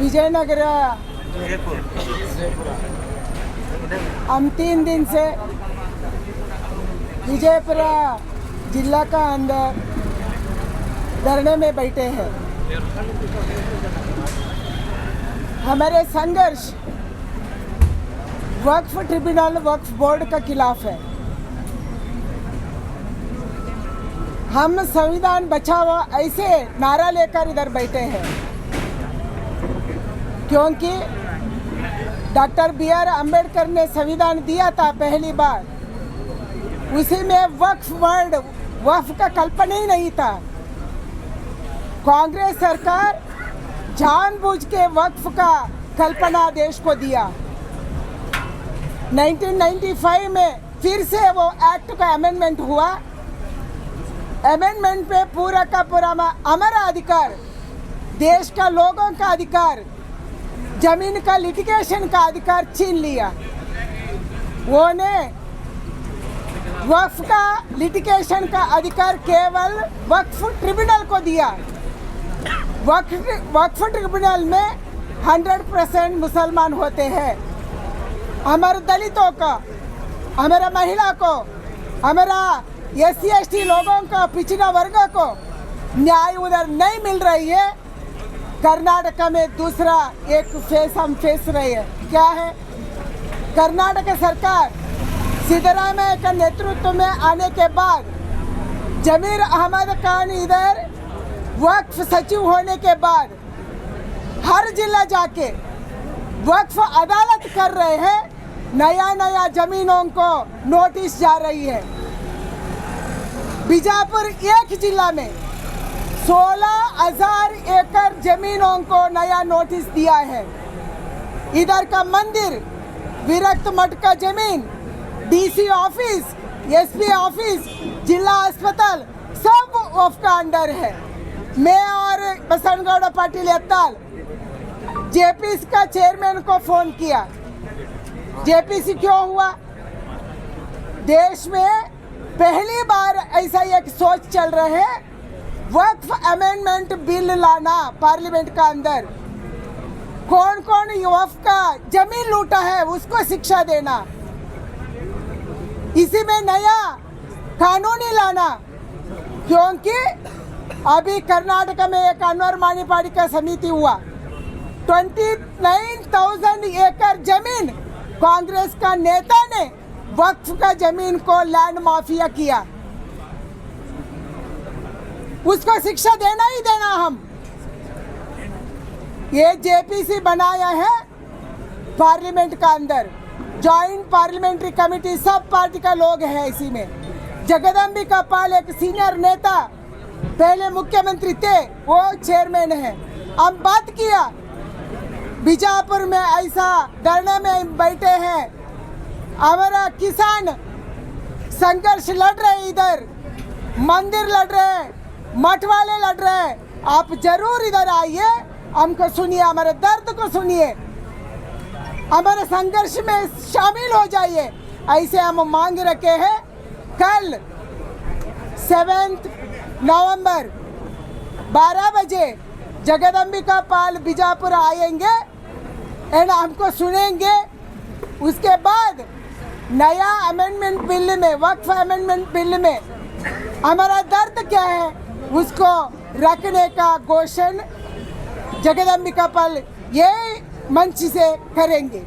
विजयनगर हम 3 दिन से विजयपुरा जिला का अंदर धरने में बैठे हैं। हमारे संघर्ष वक्फ ट्रिब्यूनल वक्फ बोर्ड का खिलाफ है। हम संविधान बचाओ ऐसे नारा लेकर इधर बैठे हैं क्योंकि डॉक्टर BR अम्बेडकर ने संविधान दिया था पहली बार, उसी में वक्फ का कल्पना ही नहीं था। कांग्रेस सरकार जानबूझ के वक्फ का कल्पना देश को दिया। 1995 में फिर से वो एक्ट का अमेंडमेंट हुआ। अमेंडमेंट पे पूरा का पूरा हमारा अधिकार, देश का लोगों का अधिकार, जमीन का लिटिगेशन का अधिकार छीन लिया। वो ने वक्फ का लिटिगेशन का अधिकार केवल वक्फ ट्रिब्यूनल को दिया। वक्फ ट्रिब्यूनल में 100% मुसलमान होते हैं। हमारे दलितों का, हमारा महिला को, हमारा SC ST लोगों को, पिछड़ा वर्ग को न्याय उधर नहीं मिल रही है। कर्नाटक में दूसरा एक फेस हम फेस रहे हैं। क्या है? कर्नाटक सरकार सिद्धरामैया का नेतृत्व में आने के बाद जमीर अहमद खान इधर वक्फ सचिव होने के बाद हर जिला जाके वक्फ अदालत कर रहे हैं। नया जमीनों को नोटिस जा रही है। बीजापुर एक जिला में 16,000 एकड़ जमीनों को नया नोटिस दिया है। इधर का मंदिर, विरक्त मठ का जमीन, DC ऑफिस, SP ऑफिस, जिला अस्पताल सब वक्फ का अंडर है। मैं और बसनगौड़ा पाटिल यत्ताल JPC का चेयरमैन को फोन किया। JPC क्यों हुआ? देश में पहली बार ऐसा एक सोच चल रहा है, वक्फ अमेंडमेंट बिल लाना पार्लियामेंट का अंदर। कौन कौन वक्फ का जमीन लूटा है उसको शिक्षा देना, इसी में नया कानूनी लाना। क्योंकि अभी कर्नाटक में एक अनवर मानीपाड़ी का समिति हुआ, 29,000 एकड़ जमीन कांग्रेस का नेता ने वक्फ का जमीन को लैंड माफिया किया। उसको शिक्षा देना ही देना। हम ये JPC बनाया है पार्लियामेंट का अंदर, जॉइंट पार्लियामेंट्री कमेटी, सब पार्टी का लोग है इसी में। जगदम्बिका पाल एक सीनियर नेता, पहले मुख्यमंत्री थे, वो चेयरमैन है। हम बात किया, बीजापुर में ऐसा धरने में बैठे हैं, हमारा किसान संघर्ष लड़ रहे, इधर मंदिर लड़ रहे, मठ वाले लड़ रहे। आप जरूर इधर आइए, हमको सुनिए, हमारे दर्द को सुनिए, हमारे संघर्ष में शामिल हो जाइए। ऐसे हम मांग रखे हैं। कल 7 नवंबर 12 बजे जगदम्बिका पाल बीजापुर आएंगे एंड हमको सुनेंगे। उसके बाद नया अमेंडमेंट बिल में, वक्फ अमेंडमेंट बिल में हमारा दर्द क्या है उसको रखने का घोषण जगदम्बिका पाल ये मंच से करेंगे।